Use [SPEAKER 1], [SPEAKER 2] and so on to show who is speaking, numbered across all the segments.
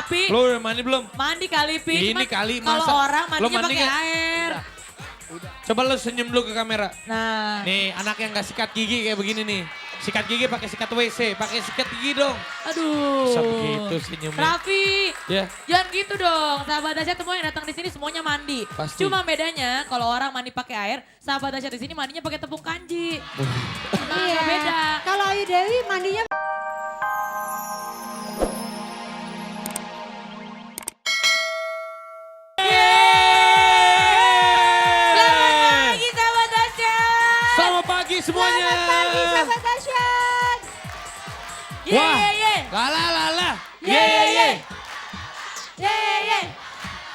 [SPEAKER 1] Api.
[SPEAKER 2] Lo udah mandi belum?
[SPEAKER 1] Mandi kali, Pi.
[SPEAKER 2] Ini kali,
[SPEAKER 1] kalau
[SPEAKER 2] masa-
[SPEAKER 1] orang
[SPEAKER 2] lo
[SPEAKER 1] mandinya pakai
[SPEAKER 2] mandinya-
[SPEAKER 1] air.
[SPEAKER 2] Coba lo senyum dulu ke kamera.
[SPEAKER 1] Nah.
[SPEAKER 2] Nih anak yang gak sikat gigi kayak begini nih. Sikat gigi pakai sikat WC, pakai sikat gigi dong.
[SPEAKER 1] Aduh.
[SPEAKER 2] Bisa begitu senyumnya.
[SPEAKER 1] Raffi.
[SPEAKER 2] Ya.
[SPEAKER 1] Jangan gitu dong. Sahabat Dahsyat semua yang datang di sini semuanya mandi.
[SPEAKER 2] Pasti.
[SPEAKER 1] Cuma bedanya kalau orang mandi pakai air, sahabat Dahsyat di sini mandinya pakai tepung kanji. Nah,
[SPEAKER 3] Iya.
[SPEAKER 1] beda.
[SPEAKER 3] Kalau Ayu Dewi mandinya
[SPEAKER 1] Selamat pagi sahabat Dahsyat.
[SPEAKER 2] Selamat pagi semuanya.
[SPEAKER 3] Selamat pagi sahabat dahsyat.
[SPEAKER 1] Ye,
[SPEAKER 2] Wah.
[SPEAKER 1] ye, ye.
[SPEAKER 2] Lala lala.
[SPEAKER 1] Ye, ye, ye.
[SPEAKER 3] Ye, ye.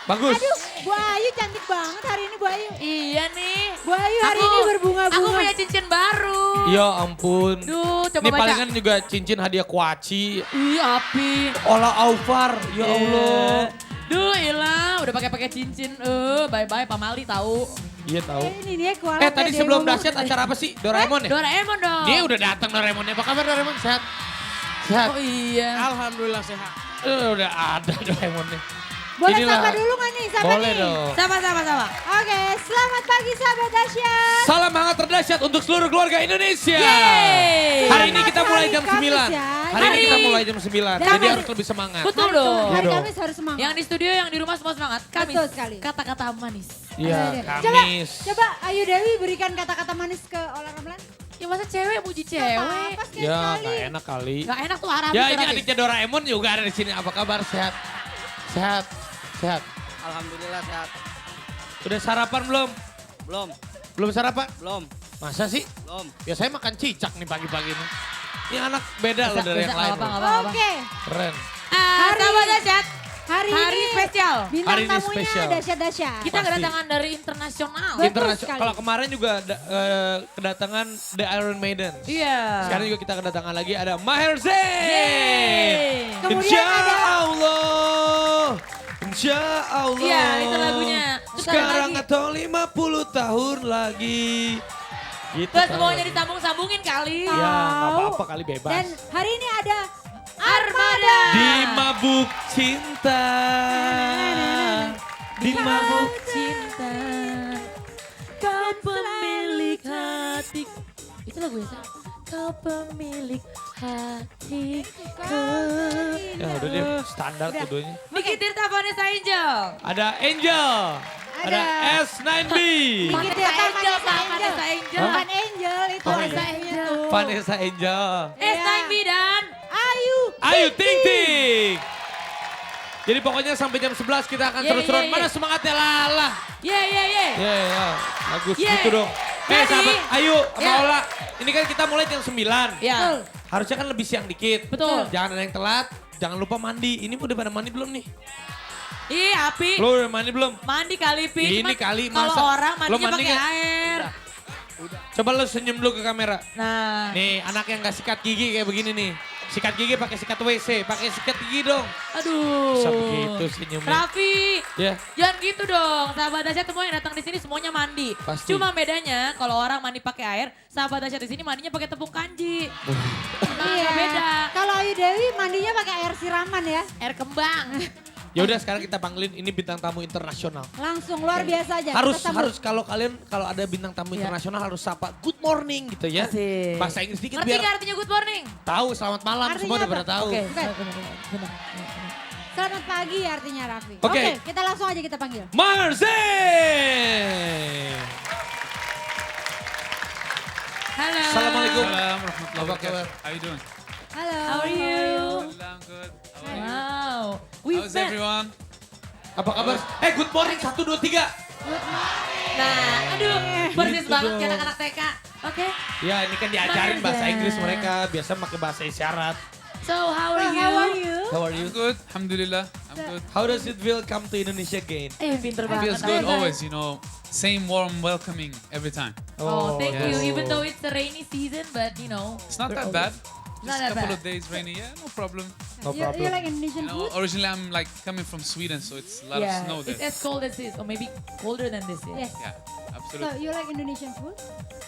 [SPEAKER 2] Bagus.
[SPEAKER 3] Aduh, Bu Ayu cantik banget hari ini Bu Ayu.
[SPEAKER 1] Iya nih.
[SPEAKER 3] Bu Ayu hari ini berbunga-bunga.
[SPEAKER 1] Aku punya cincin baru.
[SPEAKER 2] Ya ampun.
[SPEAKER 1] Duh, coba
[SPEAKER 2] Ini
[SPEAKER 1] baca.
[SPEAKER 2] palingan juga cincin hadiah kuaci.
[SPEAKER 1] Ih, Api.
[SPEAKER 2] Olah Aufar. Ya Allah.
[SPEAKER 1] Duh, Ila, udah pakai cincin. Bye-bye Pamali tahu.
[SPEAKER 2] Iya tahu.
[SPEAKER 3] Ini dia kualat.
[SPEAKER 2] Tadi
[SPEAKER 3] dia
[SPEAKER 2] sebelum
[SPEAKER 3] ngomong.
[SPEAKER 2] dahsyat acara apa sih? Doraemon ya?
[SPEAKER 1] Doraemon dong.
[SPEAKER 2] Dia udah datang Doraemonnya. Apa kabar Doraemon? Sehat? Sehat?
[SPEAKER 1] Oh iya.
[SPEAKER 2] Alhamdulillah sehat. Udah ada Doraemonnya.
[SPEAKER 3] Boleh
[SPEAKER 2] Inilah.
[SPEAKER 3] sapa dulu gak nih? Sapa
[SPEAKER 2] Boleh
[SPEAKER 3] nih.
[SPEAKER 2] dong.
[SPEAKER 1] Sama-sama.
[SPEAKER 3] Oke, selamat pagi sahabat dahsyat.
[SPEAKER 2] Salam hangat terdahsyat untuk seluruh keluarga Indonesia.
[SPEAKER 1] Yeay.
[SPEAKER 2] Hari ini kita mulai jam
[SPEAKER 3] Hari
[SPEAKER 2] 9.
[SPEAKER 3] Kamis ya.
[SPEAKER 2] Hari ini kita
[SPEAKER 1] Hari-
[SPEAKER 2] mulai jam 9.
[SPEAKER 3] Dan
[SPEAKER 2] Jadi
[SPEAKER 3] hari-
[SPEAKER 2] harus lebih semangat.
[SPEAKER 1] Betul dong.
[SPEAKER 3] Hari
[SPEAKER 2] Iya dong.
[SPEAKER 3] Kamis harus semangat.
[SPEAKER 1] Yang di studio, yang di rumah semua semangat. Kamis.
[SPEAKER 3] Betul sekali.
[SPEAKER 1] Kata-kata manis.
[SPEAKER 2] Iya,
[SPEAKER 3] Coba,
[SPEAKER 2] Kamis.
[SPEAKER 3] coba Ayu Dewi berikan kata-kata manis ke Ola Ramlan.
[SPEAKER 1] Ya masa cewek muji
[SPEAKER 3] Gak
[SPEAKER 1] cewek.
[SPEAKER 3] apa-apa sekali.
[SPEAKER 2] Ya, gak enak kali.
[SPEAKER 1] Gak enak tuh Arabi.
[SPEAKER 2] Ya, ini adiknya Doraemon juga ada di sini. Apa kabar? Sehat? Sehat? Sehat?
[SPEAKER 4] Alhamdulillah sehat.
[SPEAKER 2] Udah sarapan belum?
[SPEAKER 4] Belum,
[SPEAKER 2] Belum sarapan?
[SPEAKER 4] belum,
[SPEAKER 2] Masa sih?
[SPEAKER 4] belum.
[SPEAKER 2] Biasanya makan cicak nih pagi-pagi nih. Ini anak beda loh dari yang lain.
[SPEAKER 1] Apa,
[SPEAKER 2] loh.
[SPEAKER 1] apa.
[SPEAKER 3] Oke,
[SPEAKER 2] Keren.
[SPEAKER 3] Hari-
[SPEAKER 1] Sahabat Dahsyat.
[SPEAKER 3] hari
[SPEAKER 1] Hari
[SPEAKER 3] ini
[SPEAKER 1] spesial.
[SPEAKER 3] bintang
[SPEAKER 2] Hari ini
[SPEAKER 3] tamunya
[SPEAKER 2] spesial.
[SPEAKER 3] dahsyat-dahsyat.
[SPEAKER 1] Kita
[SPEAKER 2] Pasti.
[SPEAKER 1] kedatangan dari internasional.
[SPEAKER 3] Betul
[SPEAKER 2] Internasional.
[SPEAKER 3] sekali.
[SPEAKER 2] Kalau kemarin juga kedatangan The Iron Maiden.
[SPEAKER 1] Iya.
[SPEAKER 2] Sekarang juga kita kedatangan lagi ada Maher Zain.
[SPEAKER 1] Yeay.
[SPEAKER 3] Kemudian
[SPEAKER 2] Insya
[SPEAKER 3] ada-
[SPEAKER 2] Allah. Insya Allah.
[SPEAKER 1] Iya, itu lagunya. Terus ada
[SPEAKER 2] Sekarang
[SPEAKER 1] lagi.
[SPEAKER 2] atau 50 tahun lagi. Gitu
[SPEAKER 1] Terus
[SPEAKER 2] kan
[SPEAKER 1] semuanya
[SPEAKER 2] lagu.
[SPEAKER 1] disambung-sambungin kali.
[SPEAKER 2] Ya, nggak
[SPEAKER 3] Tahu.
[SPEAKER 2] apa-apa kali bebas.
[SPEAKER 3] Dan hari ini ada
[SPEAKER 1] Armada.
[SPEAKER 2] Di mabuk cinta. Di mabuk
[SPEAKER 1] cinta. Kau pemilik hati. Itu lagu ya, Sa? Kau pemilik hatiku.
[SPEAKER 2] Ya udah deh, standar
[SPEAKER 3] Udah.
[SPEAKER 2] keduanya.
[SPEAKER 1] Niki Tirta Vanessa Angel.
[SPEAKER 2] Ada Angel. Ada S9B.
[SPEAKER 3] Niki
[SPEAKER 1] Vanessa
[SPEAKER 3] Tirta,
[SPEAKER 1] Angel,
[SPEAKER 3] Vanessa
[SPEAKER 1] Pak.
[SPEAKER 3] Angel.
[SPEAKER 1] Vanessa Angel.
[SPEAKER 3] Bukan Angel, itu
[SPEAKER 2] Oh,
[SPEAKER 3] Vanessa
[SPEAKER 2] iya.
[SPEAKER 3] Angel.
[SPEAKER 2] Vanessa Angel.
[SPEAKER 1] S9B dan
[SPEAKER 3] Ayu.
[SPEAKER 2] Ayo ting ting. Jadi pokoknya sampai jam 11 kita akan
[SPEAKER 1] Ye,
[SPEAKER 2] seru-seruan.
[SPEAKER 1] ye, ye.
[SPEAKER 2] Mana semangatnya Lala?
[SPEAKER 1] ye.
[SPEAKER 2] Ya, bagus
[SPEAKER 1] Ye.
[SPEAKER 2] gitu dong.
[SPEAKER 1] Jadi-
[SPEAKER 2] Sahabat, ayo sama
[SPEAKER 1] Ya.
[SPEAKER 2] Ola. Ini kan kita mulai jam 9.
[SPEAKER 1] Ya.
[SPEAKER 2] Harusnya kan lebih siang dikit.
[SPEAKER 1] Betul.
[SPEAKER 2] Jangan ada yang telat. Jangan lupa mandi. Ini udah pada mandi belum nih?
[SPEAKER 1] Ih, Api.
[SPEAKER 2] Lo udah mandi belum?
[SPEAKER 1] Mandi kali, Pi.
[SPEAKER 2] Ini
[SPEAKER 1] Cuman
[SPEAKER 2] kali,
[SPEAKER 1] kalau
[SPEAKER 2] masa-
[SPEAKER 1] orang
[SPEAKER 2] lo
[SPEAKER 1] mandinya
[SPEAKER 2] mandi
[SPEAKER 1] pakai
[SPEAKER 2] nggak?
[SPEAKER 1] air.
[SPEAKER 2] Coba lo senyum dulu ke kamera.
[SPEAKER 1] Nah.
[SPEAKER 2] Nih anak yang gak sikat gigi kayak begini nih. Sikat gigi pakai sikat WC, pakai sikat gigi dong.
[SPEAKER 1] Aduh.
[SPEAKER 2] Bisa begitu senyumnya.
[SPEAKER 1] Raffi.
[SPEAKER 2] Ya.
[SPEAKER 1] Jangan gitu dong. Sahabat Dahsyat semua yang datang di sini semuanya mandi.
[SPEAKER 2] Pasti.
[SPEAKER 1] Cuma bedanya kalau orang mandi pakai air, sahabat Dahsyat di sini mandinya pakai tepung kanji. Nah,
[SPEAKER 3] Iya.
[SPEAKER 1] beda.
[SPEAKER 3] Kalau Ayu Dewi mandinya pakai air siraman ya.
[SPEAKER 1] Air kembang.
[SPEAKER 2] Ya udah sekarang kita panggilin ini bintang tamu internasional.
[SPEAKER 3] Langsung luar biasa aja.
[SPEAKER 2] Harus
[SPEAKER 3] Kita sambut.
[SPEAKER 2] kalau kalian kalau ada bintang tamu
[SPEAKER 1] Iya.
[SPEAKER 2] internasional harus sapa good morning gitu ya.
[SPEAKER 1] Asik.
[SPEAKER 2] Bahasa Inggris dikit
[SPEAKER 1] Ngerti
[SPEAKER 2] biar
[SPEAKER 1] gak artinya good morning?
[SPEAKER 2] tahu selamat malam
[SPEAKER 3] Artinya
[SPEAKER 2] semua udah
[SPEAKER 3] apa?
[SPEAKER 2] pada tahu.
[SPEAKER 1] Oke.
[SPEAKER 3] Oke.
[SPEAKER 1] Benar.
[SPEAKER 3] Selamat pagi artinya Raffi.
[SPEAKER 2] Oke.
[SPEAKER 3] Kita langsung aja kita panggil.
[SPEAKER 2] Marzen.
[SPEAKER 1] Halo.
[SPEAKER 2] Assalamualaikum.
[SPEAKER 5] Salam warahmatullahi
[SPEAKER 2] Apa kabar?
[SPEAKER 5] wabarakatuh. How you doing?
[SPEAKER 3] Halo.
[SPEAKER 1] How are you?
[SPEAKER 5] Alhamdulillah, I'm good. How are you?
[SPEAKER 1] Wow. We
[SPEAKER 5] How's
[SPEAKER 1] met.
[SPEAKER 5] everyone?
[SPEAKER 2] Apa kabar? Good morning 1 2 3.
[SPEAKER 1] Nah, aduh, persis
[SPEAKER 2] Gitu
[SPEAKER 1] banget
[SPEAKER 2] dong.
[SPEAKER 1] kayak anak-anak TK. Oke.
[SPEAKER 2] Ya ini kan diajarin bahasa
[SPEAKER 1] Marzen.
[SPEAKER 2] Inggris mereka biasa pakai bahasa isyarat.
[SPEAKER 1] So, how are you?
[SPEAKER 3] How are you?
[SPEAKER 2] How are you?
[SPEAKER 5] I'm good. Alhamdulillah. I'm good.
[SPEAKER 2] How does it feel come to Indonesia again?
[SPEAKER 1] Pinter
[SPEAKER 5] It
[SPEAKER 1] banget.
[SPEAKER 5] feels good
[SPEAKER 1] Bye-bye.
[SPEAKER 5] always, you know. Same warm welcoming every time.
[SPEAKER 1] Oh, thank
[SPEAKER 5] yes.
[SPEAKER 1] you. Even though it's a rainy season, but you know.
[SPEAKER 5] It's not
[SPEAKER 1] we're
[SPEAKER 5] that bad.
[SPEAKER 1] always-
[SPEAKER 5] Just
[SPEAKER 1] Not
[SPEAKER 5] a
[SPEAKER 1] that
[SPEAKER 5] couple
[SPEAKER 1] bad.
[SPEAKER 5] of days rainy. Yeah, no problem.
[SPEAKER 2] No
[SPEAKER 3] You
[SPEAKER 2] problem.
[SPEAKER 3] like Indonesian
[SPEAKER 5] You know,
[SPEAKER 3] food?
[SPEAKER 5] originally I'm like coming from Sweden, so it's a lot of
[SPEAKER 1] Yeah,
[SPEAKER 5] snow
[SPEAKER 1] it's
[SPEAKER 5] there.
[SPEAKER 1] as cold as this, or maybe colder than this. Yeah.
[SPEAKER 3] Yes.
[SPEAKER 5] Yeah,
[SPEAKER 3] So
[SPEAKER 5] absolutely.
[SPEAKER 3] you like Indonesian food?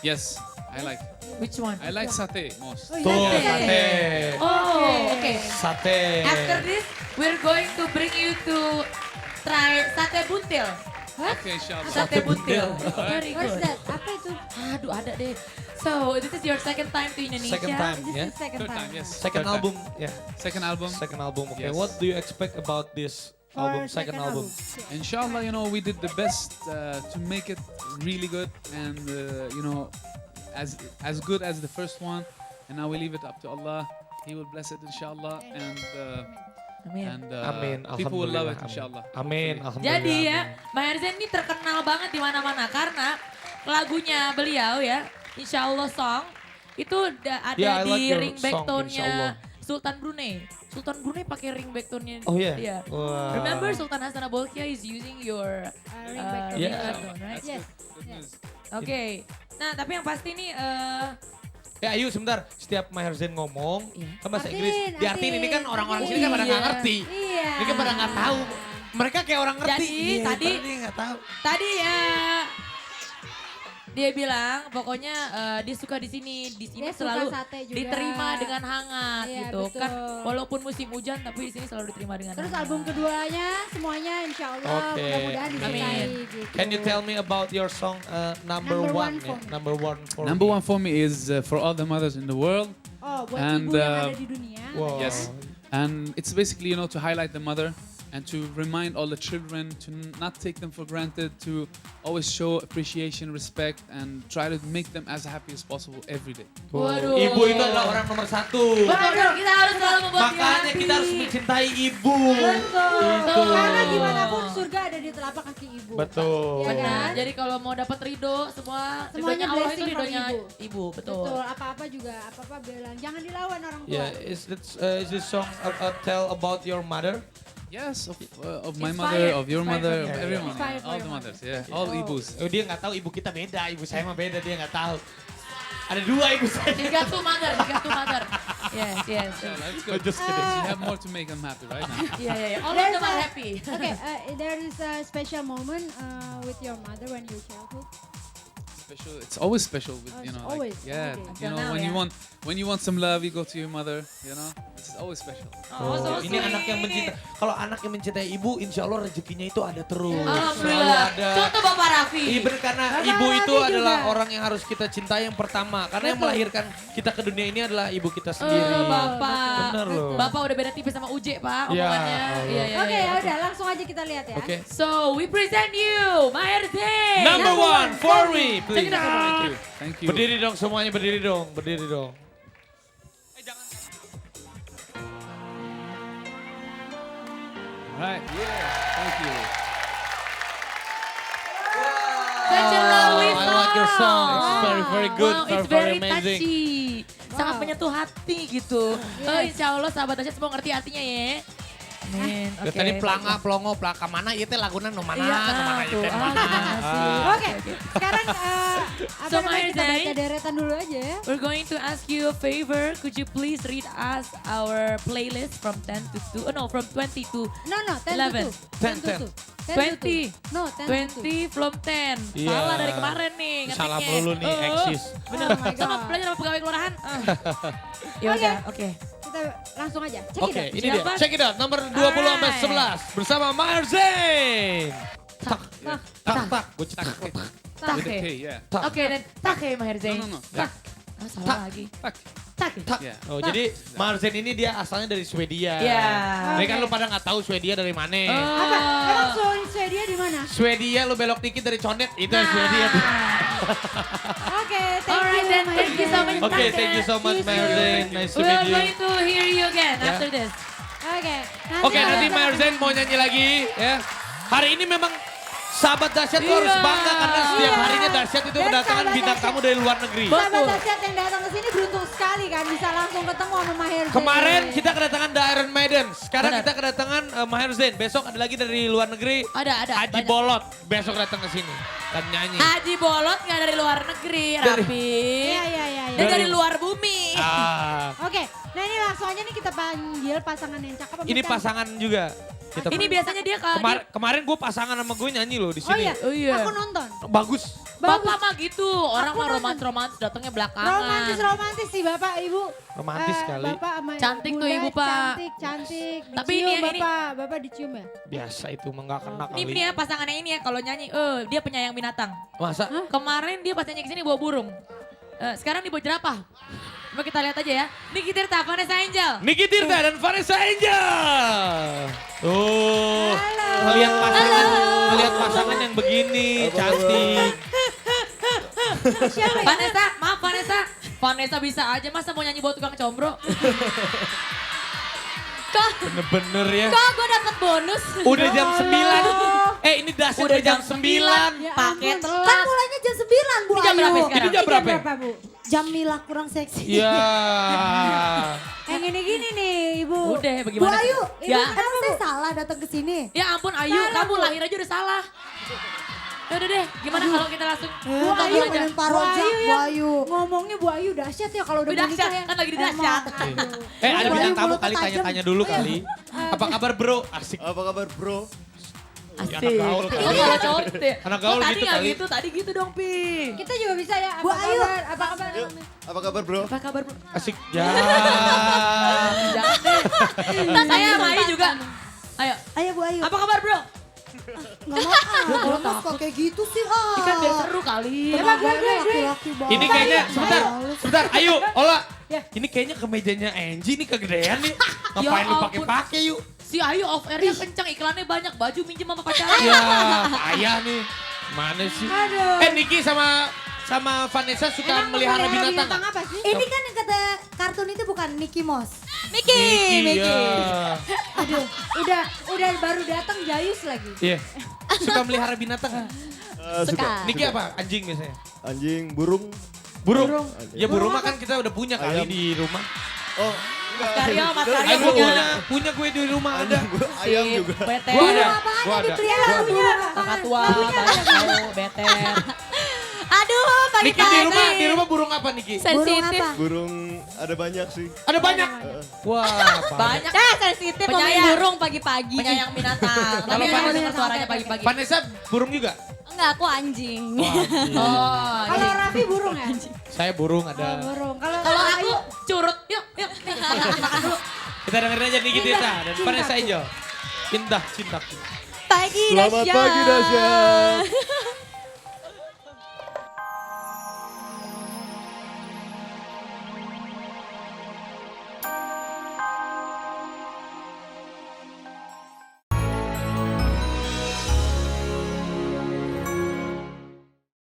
[SPEAKER 5] Yes, I like.
[SPEAKER 1] Which one?
[SPEAKER 5] I like satay most.
[SPEAKER 3] Oh, you
[SPEAKER 2] Tuh,
[SPEAKER 3] like
[SPEAKER 2] sate.
[SPEAKER 1] Oh, okay.
[SPEAKER 2] Sate.
[SPEAKER 1] After this, we're going to bring you to try sate buntil.
[SPEAKER 5] Okay, inshallah.
[SPEAKER 1] Sate buntil.
[SPEAKER 2] buntil.
[SPEAKER 1] Very
[SPEAKER 3] What's
[SPEAKER 1] good.
[SPEAKER 3] that? Apa itu?
[SPEAKER 1] Aduh, ada deh. So, this is your second time to Indonesia.
[SPEAKER 2] Second time,
[SPEAKER 3] This
[SPEAKER 2] yeah.
[SPEAKER 3] is second
[SPEAKER 5] Third time, yes.
[SPEAKER 2] Second
[SPEAKER 5] Third time.
[SPEAKER 2] album, yeah.
[SPEAKER 5] Second album.
[SPEAKER 2] Second album. Okay,
[SPEAKER 5] Yes.
[SPEAKER 2] what do you expect about this
[SPEAKER 3] For
[SPEAKER 2] album? Second album.
[SPEAKER 3] Yeah.
[SPEAKER 5] Inshallah, you know, we did the best to make it really good and, you know, as good as the first one. And now we leave it up to Allah. He will bless it, inshallah.
[SPEAKER 1] Amin.
[SPEAKER 2] Amin.
[SPEAKER 5] People will love it,
[SPEAKER 2] Alhamdulillah,
[SPEAKER 5] inshallah.
[SPEAKER 2] Amin. Alhamdulillah.
[SPEAKER 1] Jadi ya, Maher Zain ini terkenal banget di mana-mana karena lagunya beliau ya, Insya Allah Song, itu ada
[SPEAKER 2] Yeah, I like
[SPEAKER 1] di
[SPEAKER 2] your
[SPEAKER 1] ring
[SPEAKER 2] song,
[SPEAKER 1] backtone-nya
[SPEAKER 2] Insyaallah.
[SPEAKER 1] Sultan Brunei. Sultan Brunei pakai ring backtone-nya.
[SPEAKER 2] Oh yeah.
[SPEAKER 1] Iya.
[SPEAKER 2] Wah.
[SPEAKER 1] Remember Sultan Hassanah Bolkiah is using your
[SPEAKER 3] Ring backtone.
[SPEAKER 1] ring
[SPEAKER 2] Yeah.
[SPEAKER 1] backtone, right?
[SPEAKER 3] Yes.
[SPEAKER 5] Good
[SPEAKER 3] yes.
[SPEAKER 5] news.
[SPEAKER 1] Oke. Nah, tapi yang pasti nih
[SPEAKER 2] Ya ayo sebentar, setiap Maher Zain ngomong,
[SPEAKER 1] Iya.
[SPEAKER 2] kan bahasa
[SPEAKER 3] Artiin,
[SPEAKER 2] Inggris, diartiin ini kan
[SPEAKER 3] artiin.
[SPEAKER 2] orang-orang sini kan pada nggak
[SPEAKER 1] Iya.
[SPEAKER 2] ngerti.
[SPEAKER 3] Iya.
[SPEAKER 2] Ini kan pada nggak tahu. Mereka kayak orang ngerti.
[SPEAKER 1] Jadi,
[SPEAKER 2] Iya,
[SPEAKER 1] tadi-
[SPEAKER 2] dia nggak tahu.
[SPEAKER 1] tadi dia bilang pokoknya dia suka di sini
[SPEAKER 3] Dia suka
[SPEAKER 1] selalu
[SPEAKER 3] sate juga.
[SPEAKER 1] diterima dengan hangat
[SPEAKER 3] Iya,
[SPEAKER 1] gitu
[SPEAKER 3] betul.
[SPEAKER 1] kan, walaupun musim hujan tapi di sini selalu diterima dengan
[SPEAKER 3] Terus
[SPEAKER 1] hangat.
[SPEAKER 3] album keduanya semuanya insya Allah
[SPEAKER 2] Oke.
[SPEAKER 3] mudah-mudahan disukai
[SPEAKER 1] Amin.
[SPEAKER 3] gitu.
[SPEAKER 2] Can you tell me about your song number
[SPEAKER 3] Number
[SPEAKER 2] one?
[SPEAKER 3] one for
[SPEAKER 2] ya?
[SPEAKER 3] me.
[SPEAKER 2] Number one for
[SPEAKER 5] Number
[SPEAKER 2] me.
[SPEAKER 5] one for me is for all the mothers in the world.
[SPEAKER 3] Oh, buat
[SPEAKER 5] And,
[SPEAKER 3] ibu yang ada di dunia.
[SPEAKER 2] Wow.
[SPEAKER 5] Yes. And it's basically, you know, to highlight the mother and to remind all the children to not take them for granted, to always show appreciation, respect, and try to make them as happy as possible every day.
[SPEAKER 1] Waduh.
[SPEAKER 2] Ibu itu adalah orang nomor satu.
[SPEAKER 1] Betul, kita harus selalu membuat dia
[SPEAKER 2] Makanya
[SPEAKER 1] happy.
[SPEAKER 2] kita harus mencintai ibu.
[SPEAKER 3] Betul.
[SPEAKER 2] Itu.
[SPEAKER 3] Karena gimana pun surga ada di telapak kaki ibu.
[SPEAKER 2] Betul.
[SPEAKER 3] Iya
[SPEAKER 1] Benar.
[SPEAKER 3] kan?
[SPEAKER 1] Jadi kalau mau dapat ridho semua
[SPEAKER 3] Semuanya
[SPEAKER 1] ridhonya Allah itu
[SPEAKER 3] blessing from
[SPEAKER 1] ridhonya
[SPEAKER 3] ibu.
[SPEAKER 1] ibu, betul.
[SPEAKER 3] Betul, apa-apa juga, apa-apa bilang jangan dilawan orang tua.
[SPEAKER 2] Yeah, is this song tell about your mother?
[SPEAKER 5] Yes, of my
[SPEAKER 1] Inspired.
[SPEAKER 5] mother, of your
[SPEAKER 1] Inspired
[SPEAKER 5] mother,
[SPEAKER 1] from
[SPEAKER 5] of
[SPEAKER 1] you.
[SPEAKER 5] everyone,
[SPEAKER 3] Inspired for
[SPEAKER 5] all
[SPEAKER 3] your
[SPEAKER 5] the
[SPEAKER 3] mother.
[SPEAKER 5] mothers, yeah, all
[SPEAKER 3] Oh.
[SPEAKER 5] ibus.
[SPEAKER 2] Oh, dia nggak tahu ibu kita beda, ibu saya mah beda, dia nggak tahu. Ada dua ibu saya.
[SPEAKER 1] Tiga tuh mother, tiga tuh mother. Yes, yes.
[SPEAKER 5] Yeah, that's
[SPEAKER 2] Oh,
[SPEAKER 5] good.
[SPEAKER 2] just kidding.
[SPEAKER 5] You have more to make them happy right now.
[SPEAKER 1] Iya, iya, iya. All of
[SPEAKER 3] There's
[SPEAKER 1] them are
[SPEAKER 3] a-
[SPEAKER 1] happy.
[SPEAKER 3] Okay, there is a special moment with your mother when you childhood.
[SPEAKER 5] Special. It's always special with
[SPEAKER 3] Oh,
[SPEAKER 5] you
[SPEAKER 3] it's
[SPEAKER 5] know,
[SPEAKER 3] always,
[SPEAKER 5] like, yeah.
[SPEAKER 3] every day.
[SPEAKER 5] You
[SPEAKER 1] Until
[SPEAKER 5] know,
[SPEAKER 1] now,
[SPEAKER 5] when you want some love, you go to your mother. You know, this is always special.
[SPEAKER 1] Oh, so
[SPEAKER 2] Ini
[SPEAKER 1] sweet.
[SPEAKER 2] anak yang mencintai. Kalau anak yang mencintai ibu, insya Allah rezekinya itu ada terus. Selalu
[SPEAKER 1] Alhamdulillah.
[SPEAKER 2] ada.
[SPEAKER 1] Contoh Bapak Raffi.
[SPEAKER 2] Iya bener, karena
[SPEAKER 3] Bapak
[SPEAKER 2] ibu itu
[SPEAKER 3] Raffi
[SPEAKER 2] adalah
[SPEAKER 3] juga.
[SPEAKER 2] orang yang harus kita cintai yang pertama. Karena yang
[SPEAKER 3] Betul.
[SPEAKER 2] melahirkan kita ke dunia ini adalah ibu kita sendiri.
[SPEAKER 1] Bapak.
[SPEAKER 2] Bener loh.
[SPEAKER 1] Bapak udah beda tipis sama Uje, Pak,
[SPEAKER 2] Ya,
[SPEAKER 1] omongannya.
[SPEAKER 2] Allah.
[SPEAKER 1] Iya, iya,
[SPEAKER 3] Oke,
[SPEAKER 1] iya.
[SPEAKER 3] ya udah langsung aja kita lihat ya.
[SPEAKER 2] Oke.
[SPEAKER 1] So, we present you, Maher Zain.
[SPEAKER 2] Number one for me, please.
[SPEAKER 1] Check it out.
[SPEAKER 5] Thank you. Thank you.
[SPEAKER 2] Berdiri dong semuanya, berdiri dong, berdiri dong.
[SPEAKER 5] Right. Yeah. Thank you.
[SPEAKER 1] Such a lovely
[SPEAKER 2] I
[SPEAKER 1] song.
[SPEAKER 2] like your song. It's very, very good,
[SPEAKER 1] Wow,
[SPEAKER 2] very,
[SPEAKER 1] it's
[SPEAKER 2] very
[SPEAKER 1] very
[SPEAKER 2] amazing.
[SPEAKER 1] touchy. Sangat
[SPEAKER 3] Wow.
[SPEAKER 1] menyentuh hati gitu. Oh,
[SPEAKER 3] Yes.
[SPEAKER 1] insya Allah sahabat Dasyat semua ngerti artinya ya. Amin.
[SPEAKER 2] Ya, tadi pelanga, pelongo, pelaka mana, itu lagunya no mana,
[SPEAKER 1] Iya,
[SPEAKER 2] no mana,
[SPEAKER 1] tuh.
[SPEAKER 2] itu
[SPEAKER 1] Ah,
[SPEAKER 2] mana.
[SPEAKER 1] makasih.
[SPEAKER 3] Oke, sekarang apa
[SPEAKER 1] So,
[SPEAKER 3] namanya
[SPEAKER 1] Maher
[SPEAKER 3] kita
[SPEAKER 1] Zain.
[SPEAKER 3] baca deretan dulu aja ya.
[SPEAKER 1] We're going to ask you a favor. Could you please read us our playlist from 10 to 2? Oh no, from 20 to
[SPEAKER 3] No, 10
[SPEAKER 1] 11.
[SPEAKER 3] to 2. 10 to 2.
[SPEAKER 1] 20.
[SPEAKER 3] 10 to 2. No, 10 to 2.
[SPEAKER 1] 20 from 10.
[SPEAKER 2] Iya.
[SPEAKER 1] Salah dari kemarin nih ngetiknya.
[SPEAKER 2] Salah melulu nih, eksis.
[SPEAKER 1] Bener.
[SPEAKER 3] Oh my
[SPEAKER 1] Sama
[SPEAKER 3] God.
[SPEAKER 1] belajar sama pegawai kelurahan. Ya udah, oke.
[SPEAKER 3] Kita langsung aja. Cek
[SPEAKER 2] Oke,
[SPEAKER 3] it out.
[SPEAKER 2] ini dia.
[SPEAKER 1] Siapa?
[SPEAKER 2] Check it out, nomor 20 sampai
[SPEAKER 1] Alright.
[SPEAKER 2] 11 bersama Maher Zain. Tak,
[SPEAKER 3] Tak.
[SPEAKER 2] tak. Gue cetak.
[SPEAKER 5] With
[SPEAKER 1] Tak.
[SPEAKER 5] a K, yeah.
[SPEAKER 2] Tak.
[SPEAKER 1] Oke, dan Take Maher Zain.
[SPEAKER 5] No.
[SPEAKER 2] Tak.
[SPEAKER 1] Ah, salah lagi.
[SPEAKER 5] Tak.
[SPEAKER 1] Take.
[SPEAKER 2] Tak.
[SPEAKER 5] Yeah.
[SPEAKER 2] Oh, jadi Maher Zain ini dia asalnya dari Swedia.
[SPEAKER 1] Iya.
[SPEAKER 2] Ini kan
[SPEAKER 3] Oke.
[SPEAKER 2] lu pada nggak tahu Swedia dari mana.
[SPEAKER 3] Apa? Emang Swedia di mana?
[SPEAKER 2] Swedia lu belok dikit dari Condet, itu
[SPEAKER 1] Nah.
[SPEAKER 2] Swedia.
[SPEAKER 3] Oke, thank
[SPEAKER 1] Alright
[SPEAKER 3] you.
[SPEAKER 1] then,
[SPEAKER 3] Maher
[SPEAKER 1] thank you so
[SPEAKER 3] Zain.
[SPEAKER 1] much.
[SPEAKER 2] Oke, thank you so much
[SPEAKER 3] See you
[SPEAKER 2] Maher
[SPEAKER 3] soon.
[SPEAKER 2] Zain. Nice to
[SPEAKER 1] We are
[SPEAKER 2] meet you.
[SPEAKER 1] going to hear you again
[SPEAKER 2] Ya.
[SPEAKER 1] after this.
[SPEAKER 3] Oke.
[SPEAKER 2] Oke, nanti Maher Zain mau nyanyi lagi ya. Hari ini memang sahabat Dasyat tuh harus
[SPEAKER 1] Iya.
[SPEAKER 2] bangga karena setiap
[SPEAKER 3] Iya.
[SPEAKER 2] harinya Dasyat itu
[SPEAKER 3] Dan
[SPEAKER 2] kedatangan
[SPEAKER 3] sahabat
[SPEAKER 2] bintang
[SPEAKER 3] Dasyat.
[SPEAKER 2] tamu dari luar negeri.
[SPEAKER 3] Sahabat
[SPEAKER 1] Betul.
[SPEAKER 3] Dasyat yang datang ke sini beruntung sekali kan bisa langsung ketemu sama Maher Zain.
[SPEAKER 2] Kemarin kita kedatangan The Iron Maiden, sekarang
[SPEAKER 1] Benar.
[SPEAKER 2] kita kedatangan Maher Zain. Besok ada lagi dari luar negeri,
[SPEAKER 1] Ada.
[SPEAKER 2] Haji
[SPEAKER 1] banyak.
[SPEAKER 2] Bolot. Besok datang ke sini dan nyanyi.
[SPEAKER 1] Haji Bolot nggak dari luar negeri, Rapi.
[SPEAKER 3] Iya.
[SPEAKER 1] Dia dari luar bumi.
[SPEAKER 2] Ah.
[SPEAKER 3] Oke, nah ini langsung semuanya nih kita panggil pasangan yang cakep. apa
[SPEAKER 2] Ini
[SPEAKER 3] bukan?
[SPEAKER 2] pasangan juga. Kita
[SPEAKER 1] Ini biasanya dia
[SPEAKER 2] kemarin gue pasangan sama gue nyanyi loh di
[SPEAKER 3] Oh
[SPEAKER 2] sini.
[SPEAKER 3] iya,
[SPEAKER 1] Oh iya.
[SPEAKER 3] aku nonton.
[SPEAKER 2] Bagus.
[SPEAKER 1] Bapak mah gitu, orang
[SPEAKER 3] Aku
[SPEAKER 1] mah
[SPEAKER 3] nonton.
[SPEAKER 1] romantis-romantis datangnya belakangan.
[SPEAKER 3] Romantis sih Bapak Ibu.
[SPEAKER 2] Romantis sekali.
[SPEAKER 3] Bapak sama
[SPEAKER 1] Cantik tuh
[SPEAKER 3] Bunda,
[SPEAKER 1] Ibu, Pak.
[SPEAKER 3] Cantik.
[SPEAKER 1] Tapi
[SPEAKER 3] Dicium,
[SPEAKER 1] ini-
[SPEAKER 3] Bapak dicium ya?
[SPEAKER 2] Biasa itu mah nggak kena
[SPEAKER 1] Ini
[SPEAKER 2] kali.
[SPEAKER 1] ya pasangan yang ini ya kalau nyanyi, dia penyayang binatang.
[SPEAKER 2] Masa?
[SPEAKER 1] Kemarin dia pas nyanyi kesini bawa burung. Sekarang dia bawa jerapah. Coba kita lihat aja ya. Niki Tirta, Vanessa Angel.
[SPEAKER 2] Niki Tirta dan Vanessa Angel. Tuh. Melihat pasangan yang begini, cantik.
[SPEAKER 3] Siapa ya?
[SPEAKER 1] Vanessa, maaf Vanessa. Vanessa bisa aja masa mau nyanyi buat tukang combro.
[SPEAKER 2] Bener-bener ya.
[SPEAKER 6] Kok gue dapet bonus?
[SPEAKER 2] Udah jam 9. Ini dasar udah jam 9.
[SPEAKER 3] Ya
[SPEAKER 1] Pakai
[SPEAKER 3] ampun.
[SPEAKER 1] telat.
[SPEAKER 6] Kan mulainya jam 9 Bu
[SPEAKER 1] Ini jam berapa
[SPEAKER 6] Ayu.
[SPEAKER 1] sekarang?
[SPEAKER 2] Ini jam berapa?
[SPEAKER 3] Bu?
[SPEAKER 6] Jam Mila kurang seksi.
[SPEAKER 2] Iya.
[SPEAKER 3] Yang gini-gini nih Ibu.
[SPEAKER 1] Udah
[SPEAKER 6] Bu
[SPEAKER 1] bagaimana?
[SPEAKER 6] Ayu,
[SPEAKER 1] Ya.
[SPEAKER 6] emang saya salah datang ke sini?
[SPEAKER 1] Ya ampun Ayu, kamu lahir aja udah salah. Ya udah deh, gimana kalau kita langsung
[SPEAKER 3] Bu
[SPEAKER 6] Tak
[SPEAKER 3] Ayu,
[SPEAKER 6] ngomongin Pak
[SPEAKER 3] Bu
[SPEAKER 6] Rojak,
[SPEAKER 3] Ayu
[SPEAKER 6] Bu
[SPEAKER 3] ya.
[SPEAKER 6] Ayu.
[SPEAKER 3] Ngomongnya Bu Ayu dahsyat ya kalau udah
[SPEAKER 1] Udah
[SPEAKER 3] menikah
[SPEAKER 1] dahsyat,
[SPEAKER 3] ya.
[SPEAKER 1] kan lagi di dahsyat.
[SPEAKER 2] Ada
[SPEAKER 6] Bu
[SPEAKER 2] bintang
[SPEAKER 6] Ayu
[SPEAKER 2] tamu
[SPEAKER 6] mulutnya
[SPEAKER 2] kali
[SPEAKER 6] tajam.
[SPEAKER 2] tanya-tanya dulu kali. Apa kabar bro? Asik.
[SPEAKER 4] Apa kabar bro?
[SPEAKER 2] Ya, anak gaul
[SPEAKER 1] Oh
[SPEAKER 2] kali.
[SPEAKER 1] kalau cowok deh.
[SPEAKER 2] Anak gaul
[SPEAKER 1] tadi
[SPEAKER 2] gitu
[SPEAKER 1] nggak
[SPEAKER 2] kali.
[SPEAKER 1] gitu, tadi gitu dong Pi.
[SPEAKER 3] Kita juga bisa ya.
[SPEAKER 6] Bu Ayu.
[SPEAKER 3] Apa kabar?
[SPEAKER 4] Yuk, apa kabar bro?
[SPEAKER 1] Apa kabar bro?
[SPEAKER 2] Asik. Ya.
[SPEAKER 1] Jangan deh. Saya sama Ayu juga. Ayo,
[SPEAKER 6] Ayo Bu Ayu.
[SPEAKER 1] apa kabar bro?
[SPEAKER 6] Gak mau ah, mas kok kayak gitu sih ah.
[SPEAKER 1] Ini kan biar seru kali.
[SPEAKER 6] Laki-laki banget.
[SPEAKER 2] Ini kayaknya, sebentar, ayo, Ola.
[SPEAKER 3] Ya.
[SPEAKER 2] Ini kayaknya kemejanya Angie ini kegedean nih. Ngapain
[SPEAKER 1] Ya
[SPEAKER 2] lu
[SPEAKER 1] ampun.
[SPEAKER 2] pakai-pakai yuk?
[SPEAKER 1] Si Ayu off airnya kencang, iklannya banyak, baju minjem sama pacarnya.
[SPEAKER 2] Ya, ayah nih. Mana sih?
[SPEAKER 3] Aduh.
[SPEAKER 2] Niki sama Vanessa suka melihara binatang. nggak?
[SPEAKER 3] apa sih?
[SPEAKER 6] Ini kan yang kata kartun itu bukan Mickey Mouse.
[SPEAKER 2] Niki, ya.
[SPEAKER 3] Aduh, udah baru datang Jayus lagi.
[SPEAKER 2] Iya. Suka melihara binatang.
[SPEAKER 4] Suka.
[SPEAKER 2] Niki apa? Anjing biasanya.
[SPEAKER 4] Anjing, burung.
[SPEAKER 2] Burung. Ya burung mah kan kita udah punya kali
[SPEAKER 4] Ayam.
[SPEAKER 2] di rumah.
[SPEAKER 4] Oh,
[SPEAKER 1] Mas Karyo, Mas Karyo
[SPEAKER 2] Ayo
[SPEAKER 1] punya.
[SPEAKER 2] punya gue di rumah ada.
[SPEAKER 4] ayam juga.
[SPEAKER 1] Beter.
[SPEAKER 2] Gua ada.
[SPEAKER 6] Apaan
[SPEAKER 2] Gua
[SPEAKER 6] yang
[SPEAKER 2] ada.
[SPEAKER 6] dipelihara punya?
[SPEAKER 1] Kakak tua, banyak tahu, beter.
[SPEAKER 6] Aduh,
[SPEAKER 2] Niki di rumah burung apa Niki?
[SPEAKER 6] Burung apa?
[SPEAKER 4] Burung ada banyak sih.
[SPEAKER 2] Ada banyak. Wah, banyak.
[SPEAKER 1] Banyak.
[SPEAKER 6] Sensitif
[SPEAKER 1] Penyayang.
[SPEAKER 6] burung pagi-pagi.
[SPEAKER 1] Penyayang binatang. Tapi
[SPEAKER 2] Kalau
[SPEAKER 1] kan
[SPEAKER 2] Vanessa-
[SPEAKER 1] dengar suaranya pagi-pagi.
[SPEAKER 2] Vanessa burung juga?
[SPEAKER 6] Enggak, aku anjing.
[SPEAKER 1] Oh,
[SPEAKER 3] Kalau Raffi burung ya?
[SPEAKER 2] Saya burung
[SPEAKER 3] Oh,
[SPEAKER 2] ada.
[SPEAKER 3] burung. Kalau
[SPEAKER 1] kalau aku
[SPEAKER 3] Ayu,
[SPEAKER 1] curut. Yuk, yuk. Nih, makan dulu.
[SPEAKER 2] Kita dengerin aja Niki Tirta dan Vanessa Angel. Indah cintaku.
[SPEAKER 6] Pagi
[SPEAKER 4] Selamat pagi Dasya.